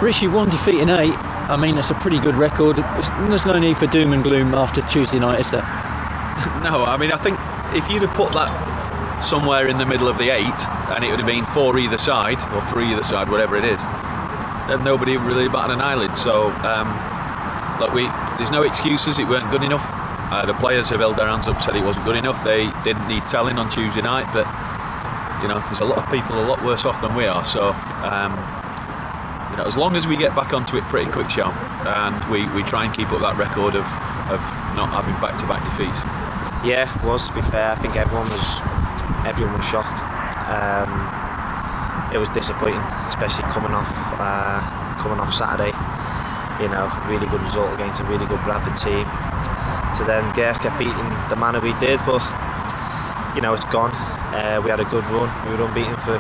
Richie, 1 defeat in 8. I mean, that's a pretty good record. There's no need for doom and gloom after Tuesday night, is there? No, I mean, I think if you'd have put that somewhere in the middle of the 8 and it would have been 4 either side or 3 either side, whatever it is, then nobody really batted an eyelid. So look, there's no excuses. It weren't good enough. The players have held their hands up, said it wasn't good enough. They didn't need telling on Tuesday night, but you know, there's a lot of people a lot worse off than we are. So you know, as long as we get back onto it pretty quick, Sean, and we try and keep up that record of not having back-to-back defeats. Yeah, it was, to be fair. I think everyone was shocked. It was disappointing, especially coming off Saturday. You know, really good result against a really good Bradford team. To then get beaten the manner we did, but you know, it's gone. We had a good run. We were unbeaten for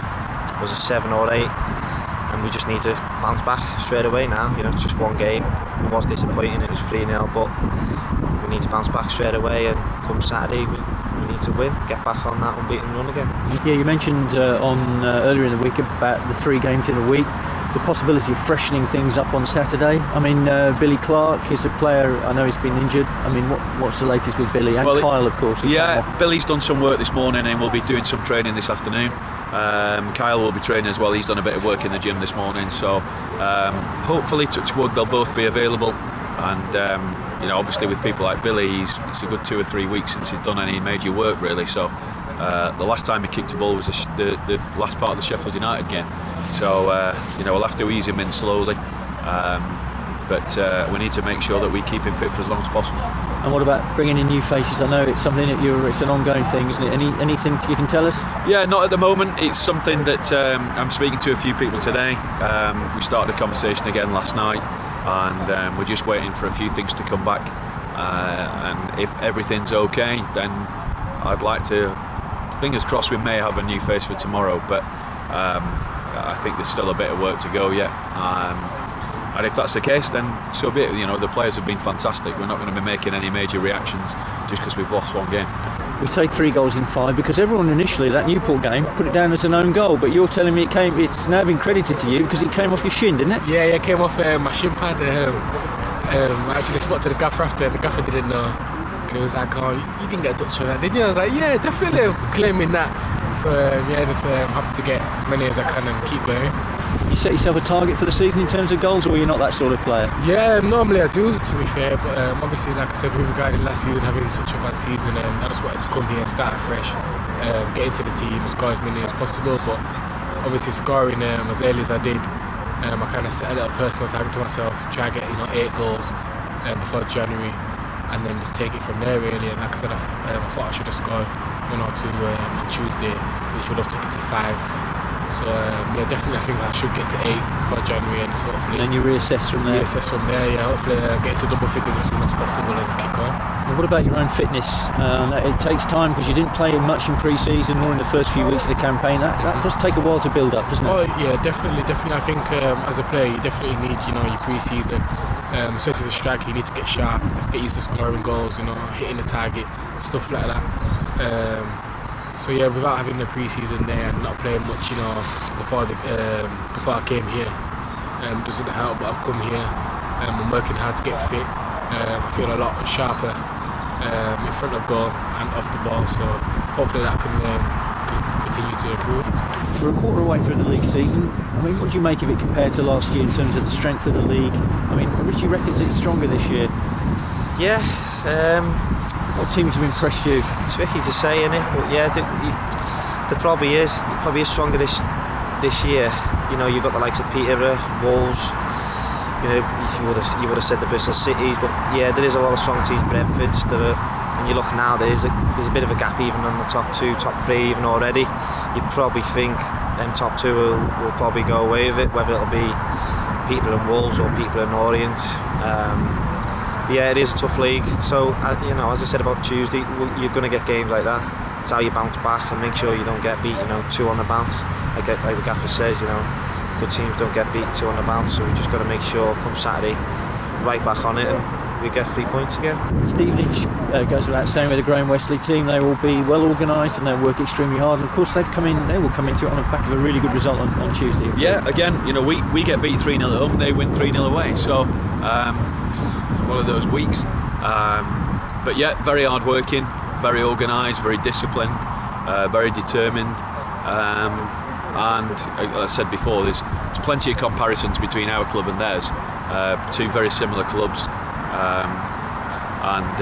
7 or 8, and we just need to bounce back straight away now. You know, it's just one game. It was disappointing. It was 3-0, but we need to bounce back straight away. And come Saturday, we need to win. Get back on that unbeaten run again. Yeah, you mentioned earlier in the week about the 3 games in a week. The possibility of freshening things up on Saturday. I mean, Billy Clark is a player, I know he's been injured. I mean, what's the latest with Billy? And Kyle, of course. Yeah, Billy's done some work this morning and will be doing some training this afternoon. Kyle will be training as well. He's done a bit of work in the gym this morning. So hopefully, touch wood, they'll both be available. And you know, obviously with people like Billy, it's a good 2 or 3 weeks since he's done any major work really. So the last time he kicked a ball was the last part of the Sheffield United game. So you know, we'll have to ease him in slowly, but we need to make sure that we keep him fit for as long as possible. And what about bringing in new faces? I know it's something that it's an ongoing thing, isn't it? Anything you can tell us? Yeah, not at the moment. It's something that I'm speaking to a few people today. We started a conversation again last night, and we're just waiting for a few things to come back. And if everything's okay, then I'd like to, fingers crossed, we may have a new face for tomorrow. But I think there's still a bit of work to go yet. And if that's the case, then so be it. You know, the players have been fantastic. We're not going to be making any major reactions just because we've lost 1 game. We say 3 goals in 5 because everyone initially, that Newport game, put it down as an own goal, but you're telling me it's now been credited to you because it came off your shin, didn't it? Yeah, it came off my shin pad. I actually spoke to the gaffer after, and the gaffer didn't know. And he was like, "Oh, you didn't get a touch on that, did you?" I was like, "Yeah, definitely claiming that." So yeah, just happy to get as many as I can and keep going. You set yourself a target for the season in terms of goals, or you're not that sort of player? Yeah, normally I do, to be fair, but obviously, like I said, with regarding last season having such a bad season, I just wanted to come here, start fresh, get into the team, score as many as possible. But obviously, scoring as early as I did, I kind of set a little personal target to myself, try to get 8 goals before January, and then just take it from there really. And like I said, I thought I should have scored 1 or 2 on Tuesday, which would have took it to 5. So yeah, definitely I think I should get to 8 before January, and hopefully. And then you reassess from there. Yeah. Hopefully get into double figures as soon as possible and just kick on. Well, what about your own fitness? It takes time because you didn't play much in pre-season or in the first few weeks of the campaign. That does take a while to build up, doesn't it? Oh yeah, definitely. I think as a player, you definitely need your pre-season. Especially as a striker, you need to get sharp, get used to scoring goals, hitting the target, stuff like that. So yeah, without having the pre-season there and not playing much, before I came here, doesn't help. But I've come here, I'm working hard to get fit. I feel a lot sharper in front of goal and off the ball. So hopefully that can continue to improve. We're a quarter way through the league season. I mean, what do you make of it compared to last year in terms of the strength of the league? I mean, Richie reckons it's stronger this year. Yeah. What teams have impressed you? It's tricky to say, innit? But yeah, there probably is stronger this year. You've got the likes of Peterborough, Wolves. You would have said the Bristol Cities, but yeah, there is a lot of strong teams. Brentford's. And you look now, there's a bit of a gap even on the top 2, top 3 even already. You'd probably think them top 2 will probably go away with it, whether it'll be Peterborough and Wolves or Peterborough and Orient. Yeah, it is a tough league. So, as I said about Tuesday, you're going to get games like that. It's how you bounce back and make sure you don't get beat, 2 on the bounce. Like the gaffer says, good teams don't get beat 2 on the bounce. So we just got to make sure come Saturday, right back on it, and we get 3 points again. Stevenage goes without saying with the Graham Wesley team, they will be well organised and they'll work extremely hard. And of course, they will come into it on the back of a really good result on Tuesday. Yeah, again, we get beat 3-0 at home, they win 3-0 away. So one of those weeks. But yeah, very hard working, very organised, very disciplined, very determined. And as I said before, there's plenty of comparisons between our club and theirs. Two very similar clubs. And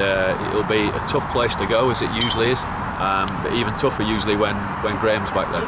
it'll be a tough place to go, as it usually is, but even tougher usually when Graham's back there.